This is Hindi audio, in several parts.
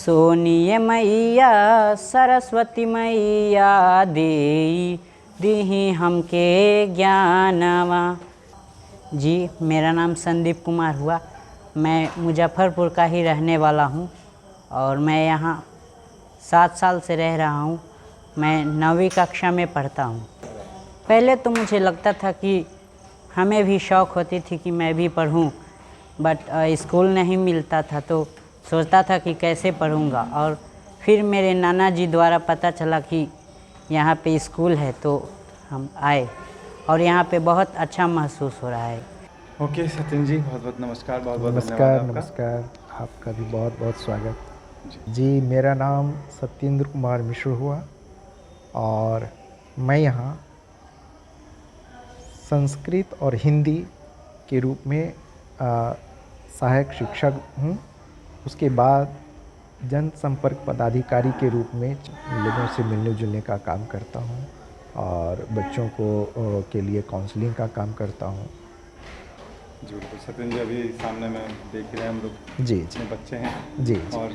सोनिए मैया सरस्वती मैया देई दीही हमके ज्ञानवा। जी, मेरा नाम संदीप कुमार हुआ। मैं मुजफ्फरपुर का ही रहने वाला हूँ और मैं यहाँ 7 साल से रह रहा हूँ। मैं 9वीं कक्षा में पढ़ता हूँ। पहले तो मुझे लगता था कि हमें भी शौक़ होती थी कि मैं भी पढ़ूँ, बट स्कूल नहीं मिलता था तो सोचता था कि कैसे पढ़ूँगा। और फिर मेरे नाना जी द्वारा पता चला कि यहाँ पे स्कूल है तो हम आए और यहाँ पे बहुत अच्छा महसूस हो रहा है। ओके सचिन जी, बहुत बहुत नमस्कार, बहुत बहुत धन्यवाद आपका। नमस्कार, आपका भी बहुत बहुत स्वागत। जी, मेरा नाम सत्येंद्र कुमार मिश्र हुआ और मैं यहाँ संस्कृत और हिंदी के रूप में सहायक शिक्षक हूँ। उसके बाद जनसंपर्क पदाधिकारी के रूप में लोगों से मिलने जुलने का काम करता हूँ और बच्चों को के लिए काउंसलिंग का काम करता हूँ। जी बिल्कुल सत्येंद्र जी, अभी सामने में देख रहे हैं हम लोग जी बच्चे हैं जी और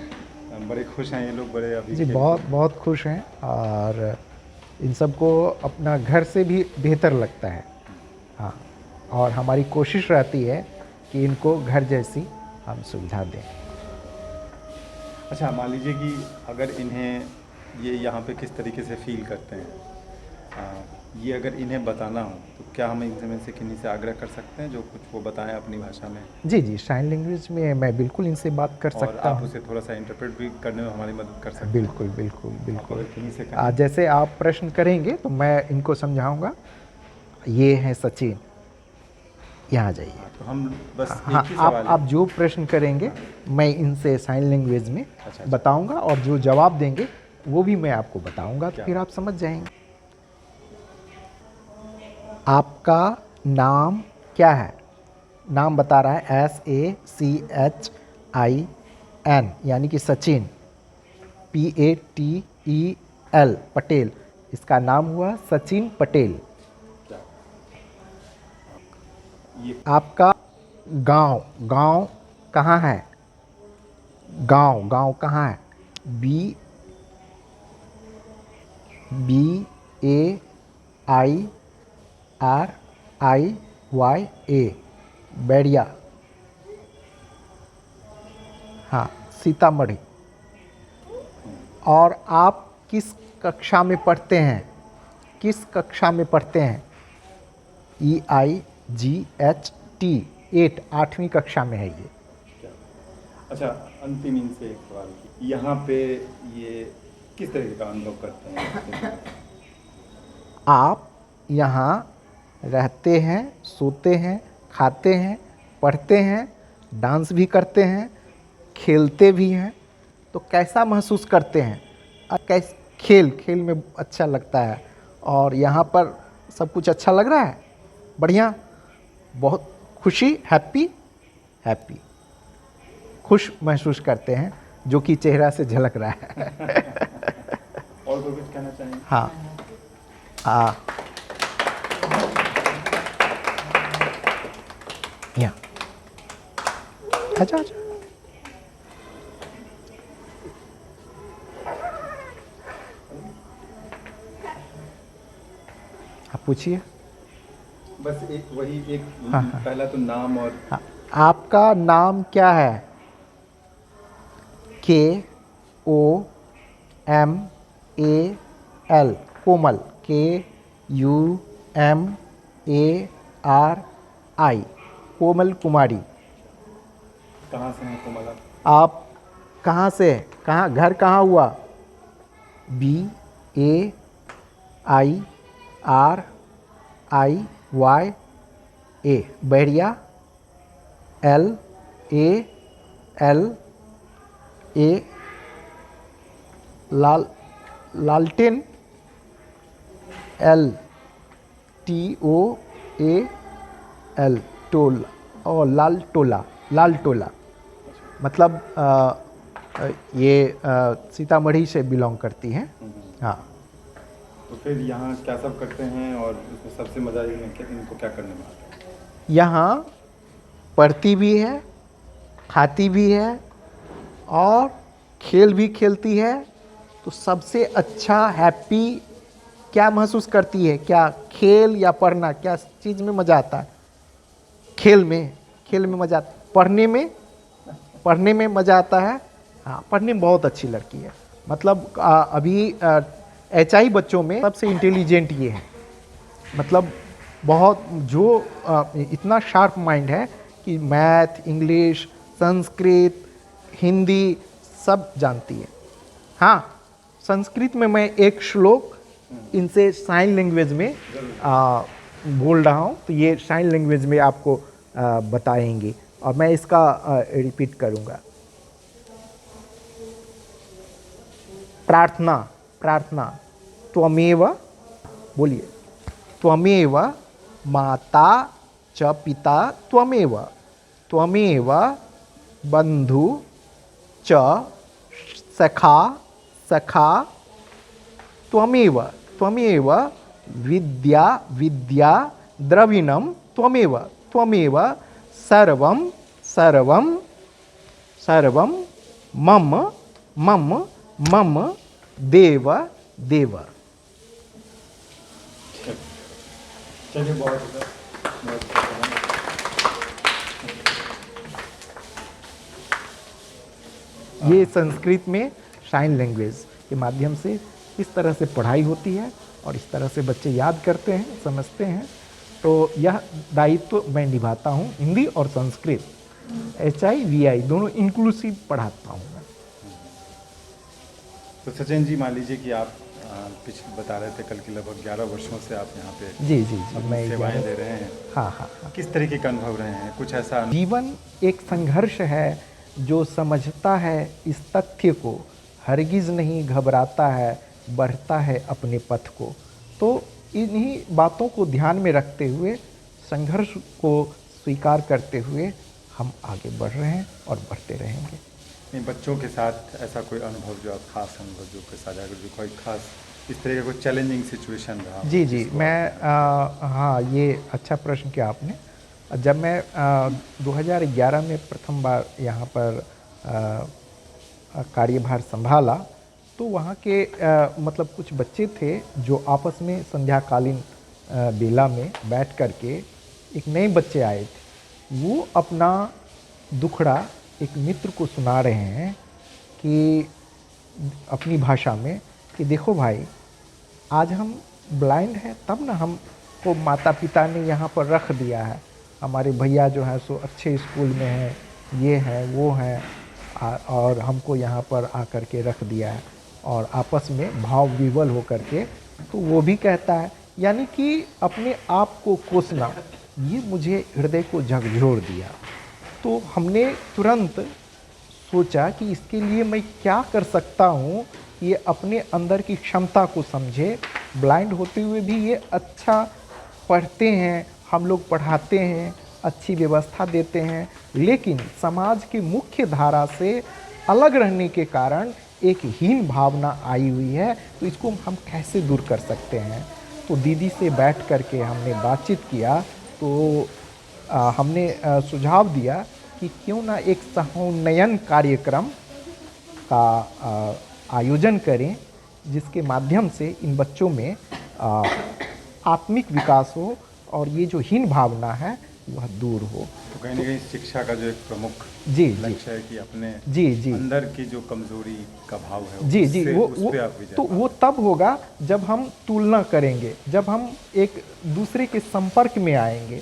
बड़े खुश हैं ये लोग, बड़े अभी जी बहुत खुश हैं और इन सबको अपना घर से भी बेहतर लगता है। हाँ, और हमारी कोशिश रहती है कि इनको घर जैसी हम सुविधा दें। अच्छा, मान लीजिए कि अगर इन्हें ये यहाँ पे किस तरीके से फील करते हैं, ये अगर इन्हें बताना हो तो क्या हम इनमें से किन्हीं से आग्रह कर सकते हैं जो कुछ वो बताएं अपनी भाषा में? जी, साइन लैंग्वेज में मैं बिल्कुल इनसे बात कर सकता हूँ। आप उसे थोड़ा सा इंटरप्रेट भी करने में हमारी मदद कर सकते हैं? बिल्कुल। जैसे आप प्रश्न करेंगे तो मैं इनको समझाऊंगा। ये हैं सचिन, यहाँ जाइए। तो हम बस हाँ, एक ही सवाल आप जो प्रश्न करेंगे मैं इनसे साइन लैंग्वेज में बताऊंगा और जो जवाब देंगे वो भी मैं आपको बताऊंगा, तो फिर आप समझ जाएंगे। आपका नाम क्या है? नाम बता रहा है SACHIN, यानी कि सचिन, PATEL, पटेल। इसका नाम हुआ सचिन पटेल। आपका गांव कहाँ है? गांव कहाँ है? BAIRIYA, बैरिया। हाँ, सीतामढ़ी। और आप किस कक्षा में पढ़ते हैं? EIGHT, 8वीं कक्षा में है ये। अच्छा, अंतिम इनसे एक सवाल, यहाँ पे ये किस तरीके का अनुभव करते हैं? आप यहाँ रहते हैं, सोते हैं, खाते हैं, पढ़ते हैं, डांस भी करते हैं, खेलते भी हैं, तो कैसा महसूस करते हैं? खेल में अच्छा लगता है और यहाँ पर सब कुछ अच्छा लग रहा है, बढ़िया, बहुत खुशी, हैप्पी खुश महसूस करते हैं, जो कि चेहरा से झलक रहा है। और कुछ कहना चाहेंगे? हाँ, यहाँ अच्छा। आप पूछिए। बस पहला तो नाम और आपका नाम क्या है? KOMAL, कोमल, KUMARI, कोमल कुमारी। कहाँ से हैं कोमल आप? कहाँ से? घर कहाँ हुआ? BAIRIYA, बैरिया। LALA, लालटेन। LTOAL, टोला, और लाल टोला मतलब ये सीतामढ़ी से बिलोंग करती हैं। हाँ, तो फिर यहाँ क्या सब करते हैं और उसमें सबसे मज़ा इनको क्या करने में आता है? यहाँ पढ़ती भी है, खाती भी है और खेल भी खेलती है तो सबसे अच्छा हैप्पी क्या महसूस करती है? क्या खेल या पढ़ना, क्या चीज़ में मज़ा आता है? खेल में मज़ा आता है। पढ़ने में मज़ा आता है। हाँ, पढ़ने में बहुत अच्छी लड़की है। मतलब अभी HI बच्चों में सबसे इंटेलिजेंट ये है। मतलब बहुत जो इतना शार्प माइंड है कि मैथ, इंग्लिश, संस्कृत, हिंदी सब जानती है। हाँ, संस्कृत में मैं एक श्लोक इनसे साइन लैंग्वेज में बोल रहा हूँ, तो ये साइन लैंग्वेज में आपको बताएंगे और मैं इसका रिपीट करूँगा। प्रार्थना त्वमेव, बोलिए, त्वमेव माता च पिता, त्वमेव बंधु च सखा, त्वमेव विद्या द्रविणम, त्वमेव सर्वं मम देव। चलिए, बहुत ये संस्कृत में साइन लैंग्वेज के माध्यम से इस तरह से पढ़ाई होती है और इस तरह से बच्चे याद करते हैं, समझते हैं। तो यह दायित्व मैं निभाता हूँ। हिंदी और संस्कृत HI VI दोनों इंक्लूसिव पढ़ाता हूँ मैं। तो सचिन जी, मान लीजिए कि आप पिछले बता रहे थे कल की लगभग 11 वर्षों से आप यहाँ पे जी मैं सेवाएं दे रहे हैं। हाँ। किस तरीके का अनुभव रहे हैं? कुछ ऐसा जीवन एक संघर्ष है। जो समझता है इस तथ्य को हरगिज नहीं घबराता है, बढ़ता है अपने पथ को। तो इन्हीं बातों को ध्यान में रखते हुए, संघर्ष को स्वीकार करते हुए हम आगे बढ़ रहे हैं और बढ़ते रहेंगे। नहीं, बच्चों के साथ ऐसा कोई अनुभव जो आप खास अनुभव जो कोई साझा कर, जो कोई खास इस तरह का कोई चैलेंजिंग सिचुएशन रहा? जी मैं हाँ, ये अच्छा प्रश्न किया आपने। जब मैं 2011 में प्रथम बार यहाँ पर कार्यभार संभाला, तो वहाँ के मतलब कुछ बच्चे थे जो आपस में संध्याकालीन बेला में बैठ कर के, एक नए बच्चे आए थे, वो अपना दुखड़ा एक मित्र को सुना रहे हैं कि अपनी भाषा में कि देखो भाई, आज हम ब्लाइंड हैं, तब ना हमको माता पिता ने यहाँ पर रख दिया है। हमारे भैया जो है सो अच्छे स्कूल में हैं, ये हैं वो हैं, और हमको यहाँ पर आकर के रख दिया है। और आपस में भाव विवल हो कर के तो वो भी कहता है, यानी कि अपने आप को कोसना, ये मुझे हृदय को झकझोर दिया। तो हमने तुरंत सोचा कि इसके लिए मैं क्या कर सकता हूँ। ये अपने अंदर की क्षमता को समझे। ब्लाइंड होते हुए भी ये अच्छा पढ़ते हैं, हम लोग पढ़ाते हैं, अच्छी व्यवस्था देते हैं, लेकिन समाज की मुख्य धारा से अलग रहने के कारण एक हीन भावना आई हुई है। तो इसको हम कैसे दूर कर सकते हैं? तो दीदी से बैठ कर के हमने बातचीत किया। तो हमने सुझाव दिया कि क्यों ना एक सहोन्नयन कार्यक्रम का आयोजन करें, जिसके माध्यम से इन बच्चों में आत्मिक विकास हो और ये जो हीन भावना है वह दूर हो। तो कहीं ना कहीं शिक्षा का जो एक प्रमुख लक्ष्य है कि अपने अंदर की जो कमजोरी का भाव है वो तब होगा जब हम तुलना करेंगे, जब हम एक दूसरे के संपर्क में आएंगे।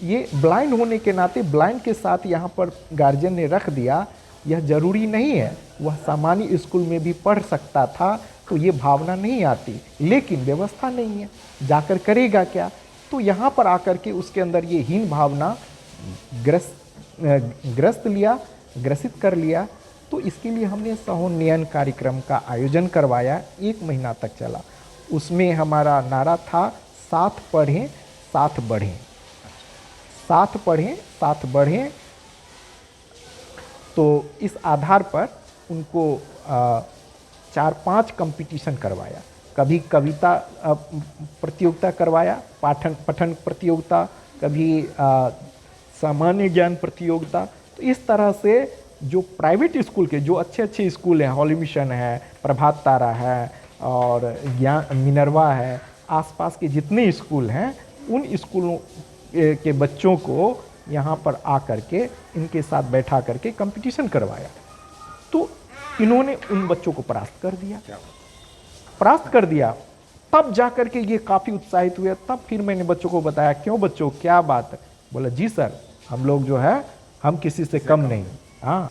ये ब्लाइंड होने के नाते ब्लाइंड के साथ यहाँ पर गार्जियन ने रख दिया, यह जरूरी नहीं है। वह सामान्य स्कूल में भी पढ़ सकता था, तो ये भावना नहीं आती, लेकिन व्यवस्था नहीं है, जाकर करेगा क्या? तो यहाँ पर आकर के उसके अंदर ये हीन भावना ग्रसित कर लिया। तो इसके लिए हमने सहोन्नयन कार्यक्रम का आयोजन करवाया, 1 महीना तक चला। उसमें हमारा नारा था, साथ पढ़ें साथ बढ़ें, साथ पढ़ें साथ बढ़ें। तो इस आधार पर उनको 4-5 कंपटीशन करवाया। कभी कविता प्रतियोगिता करवाया, पठन प्रतियोगिता, कभी सामान्य ज्ञान प्रतियोगिता। तो इस तरह से जो प्राइवेट स्कूल के जो अच्छे अच्छे स्कूल हैं, हॉली मिशन है, प्रभात तारा है और ज्ञान मिनरवा है, आसपास के जितने स्कूल हैं उन स्कूलों के बच्चों को यहाँ पर आ करके इनके साथ बैठा करके कंपटीशन करवाया। तो इन्होंने उन बच्चों को परास्त कर दिया। तब जा कर के ये काफ़ी उत्साहित हुए। तब फिर मैंने बच्चों को बताया, क्यों बच्चों क्या बात है? बोला जी सर, हम लोग जो है हम किसी से कम नहीं। हाँ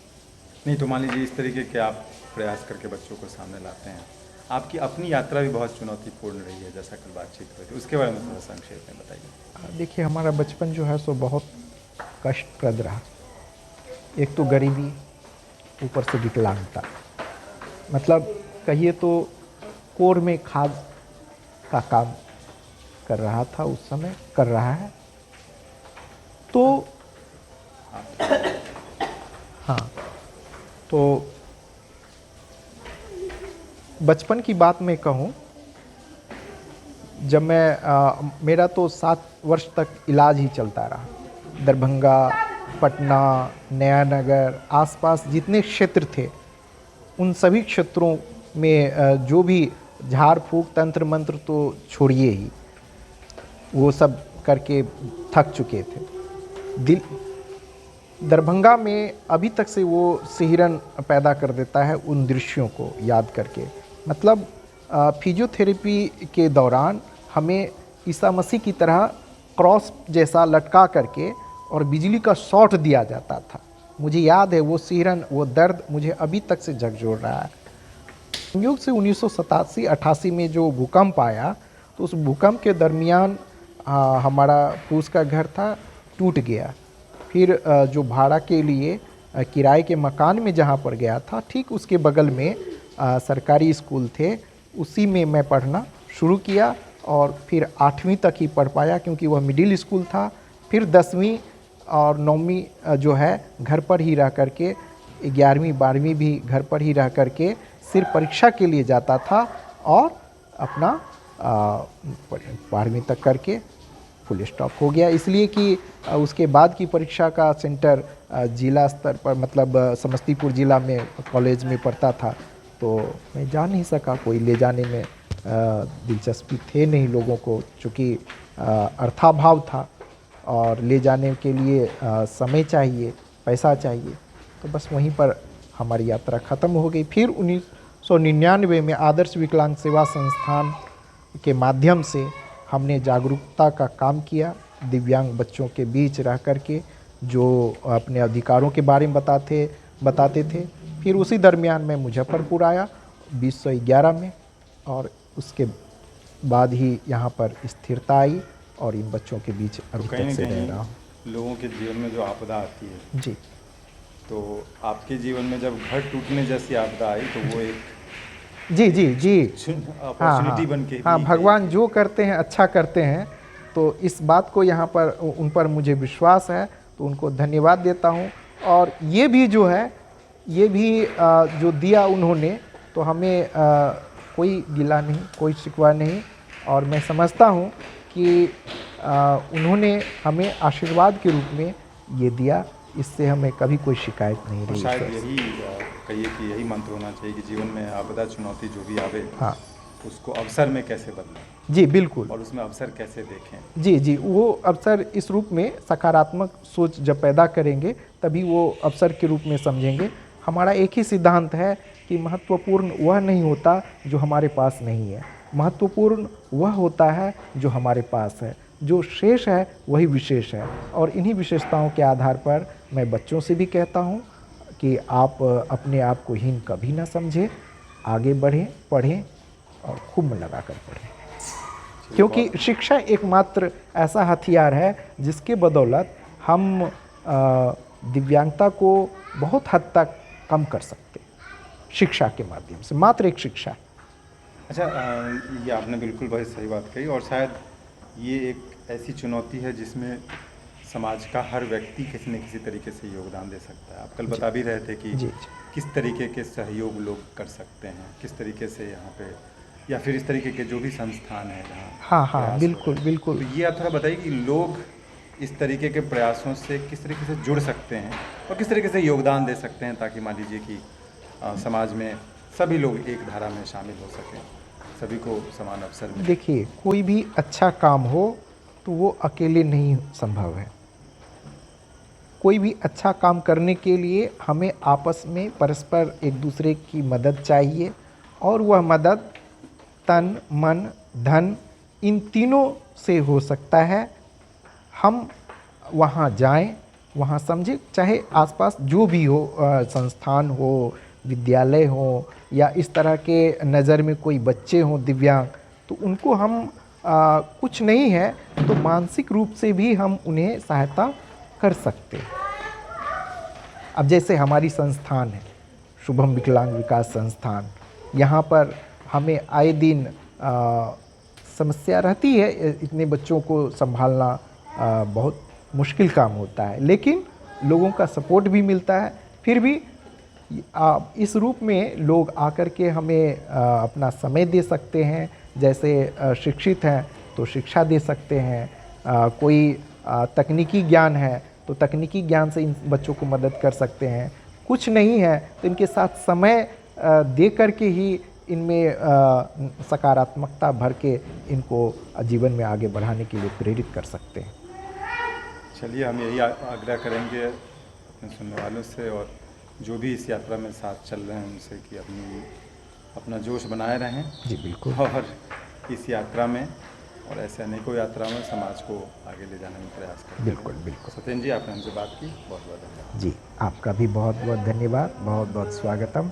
नहीं तो मान लीजिए इस तरीके के आप प्रयास करके बच्चों को सामने लाते हैं। आपकी अपनी यात्रा भी बहुत चुनौतीपूर्ण रही है, जैसा कल बातचीत हुई थी, उसके बारे में थोड़ा संक्षेप में बताइए। देखिए, हमारा बचपन जो है सो बहुत कष्टप्रद रहा। एक तो गरीबी, ऊपर से विकलांगता, मतलब कहिए तो कोर में खाद का काम कर रहा था उस समय, कर रहा है। तो हाँ, तो बचपन की बात मैं कहूँ, जब मैं मेरा तो 7 वर्ष तक इलाज ही चलता रहा। दरभंगा, पटना, नया नगर, आसपास जितने क्षेत्र थे उन सभी क्षेत्रों में जो भी झाड़ फूक तंत्र मंत्र तो छोड़िए ही, वो सब करके थक चुके थे। दरभंगा में अभी तक से वो सिहरन पैदा कर देता है उन दृश्यों को याद करके। मतलब फिजियोथेरेपी के दौरान हमें ईसा मसीह की तरह क्रॉस जैसा लटका करके और बिजली का शॉट दिया जाता था। मुझे याद है वो सिहरन, वो दर्द मुझे अभी तक से झकझोर रहा है। संयोग से 1987-88 में जो भूकंप आया, तो उस भूकंप के दरमियान हमारा फूस का घर था, टूट गया। फिर जो भाड़ा के लिए किराए के मकान में जहाँ पर गया था, ठीक उसके बगल में सरकारी स्कूल थे, उसी में मैं पढ़ना शुरू किया और फिर 8वीं तक ही पढ़ पाया, क्योंकि वह मिडिल स्कूल था। फिर 10वीं और 9वीं जो है घर पर ही रह करके, 11वीं 12वीं भी घर पर ही रह करके सिर्फ परीक्षा के लिए जाता था और अपना 12वीं तक करके फुल स्टॉप हो गया। इसलिए कि उसके बाद की परीक्षा का सेंटर जिला स्तर पर, मतलब समस्तीपुर जिला में कॉलेज में पढ़ता था, तो मैं जा नहीं सका। कोई ले जाने में दिलचस्पी थे नहीं लोगों को, चूँकि अर्थाभाव था और ले जाने के लिए समय चाहिए, पैसा चाहिए। तो बस वहीं पर हमारी यात्रा ख़त्म हो गई। फिर 1999 में आदर्श विकलांग सेवा संस्थान के माध्यम से हमने जागरूकता का काम किया, दिव्यांग बच्चों के बीच रह कर के जो अपने अधिकारों के बारे में बताते थे। फिर उसी दरमियान मैं मुजफ्फरपुर आया 2011 में, और उसके बाद ही यहाँ पर स्थिरता आई और इन बच्चों के बीच अभी तक से रह रहा हूँ। लोगों के जीवन में जो आपदा आती है जी, तो आपके जीवन में जब घर टूटने जैसी आपदा आई तो वो एक जी अपॉर्चुनिटी बन के हाँ, भगवान जो करते हैं अच्छा करते हैं। तो इस बात को यहाँ पर उन पर मुझे विश्वास है, तो उनको धन्यवाद देता हूँ। और ये भी जो है, ये भी जो दिया उन्होंने, तो हमें कोई गिला नहीं, कोई शिकवा नहीं। और मैं समझता हूँ कि उन्होंने हमें आशीर्वाद के रूप में ये दिया, इससे हमें कभी कोई शिकायत नहीं रही। शायद यही कहिए कि यही मंत्र होना चाहिए कि जीवन में आपदा चुनौती जो भी आवे, हाँ, उसको अवसर में कैसे बदलें। जी बिल्कुल। और उसमें अवसर कैसे देखें। जी, वो अवसर इस रूप में सकारात्मक सोच जब पैदा करेंगे तभी वो अवसर के रूप में समझेंगे। हमारा एक ही सिद्धांत है कि महत्वपूर्ण वह नहीं होता जो हमारे पास नहीं है, महत्वपूर्ण वह होता है जो हमारे पास है। जो शेष है वही विशेष है। और इन्हीं विशेषताओं के आधार पर मैं बच्चों से भी कहता हूँ कि आप अपने आप को हीन कभी ना समझें, आगे बढ़ें, पढ़ें और खूब मन लगा कर पढ़ें, क्योंकि शिक्षा एकमात्र ऐसा हथियार है जिसके बदौलत हम दिव्यांगता को बहुत हद तक कम कर सकते हैं, शिक्षा के माध्यम से, मात्र एक शिक्षा। अच्छा, ये आपने बिल्कुल बहुत सही बात कही। और शायद ये एक ऐसी चुनौती है जिसमें समाज का हर व्यक्ति किसी न किसी तरीके से योगदान दे सकता है। आप कल बता भी रहे थे कि किस तरीके के सहयोग लोग कर सकते हैं, किस तरीके से यहाँ पे, या फिर इस तरीके के जो भी संस्थान है जहाँ। हाँ, बिल्कुल। तो ये आप थोड़ा बताइए कि लोग इस तरीके के प्रयासों से किस तरीके से जुड़ सकते हैं और किस तरीके से योगदान दे सकते हैं, ताकि मान लीजिए कि समाज में सभी लोग एक धारा में शामिल हो सकें, सभी को समान अवसर मिले? देखिए, कोई भी अच्छा काम हो तो वो अकेले नहीं संभव है। कोई भी अच्छा काम करने के लिए हमें आपस में परस्पर एक दूसरे की मदद चाहिए, और वह मदद तन मन धन इन तीनों से हो सकता है। हम वहाँ जाएं, वहाँ समझें, चाहे आसपास जो भी हो, संस्थान हो, विद्यालय हो, या इस तरह के नज़र में कोई बच्चे हों दिव्यांग, तो उनको हम कुछ नहीं है तो मानसिक रूप से भी हम उन्हें सहायता कर सकते हैं। अब जैसे हमारी संस्थान है शुभम विकलांग विकास संस्थान, यहाँ पर हमें आए दिन समस्या रहती है, इतने बच्चों को संभालना बहुत मुश्किल काम होता है, लेकिन लोगों का सपोर्ट भी मिलता है। फिर भी इस रूप में लोग आकर के हमें अपना समय दे सकते हैं। जैसे शिक्षित हैं तो शिक्षा दे सकते हैं, कोई तकनीकी ज्ञान है तो तकनीकी ज्ञान से इन बच्चों को मदद कर सकते हैं। कुछ नहीं है तो इनके साथ समय दे कर के ही इनमें सकारात्मकता भर के इनको जीवन में आगे बढ़ाने के लिए प्रेरित कर सकते हैं। चलिए, हम यही आग्रह करेंगे अपने सुनने वालों से और जो भी इस यात्रा में साथ चल रहे हैं उनसे कि अपना जोश बनाए रहें। जी बिल्कुल। और इस यात्रा में और ऐसे अनेकों यात्रा में समाज को आगे ले जाने में प्रयास करें। बिल्कुल बिल्कुल। सत्येंद्र जी, आपने हमसे बात की, बहुत बहुत धन्यवाद। जी, आपका भी बहुत बहुत धन्यवाद, बहुत बहुत स्वागतम।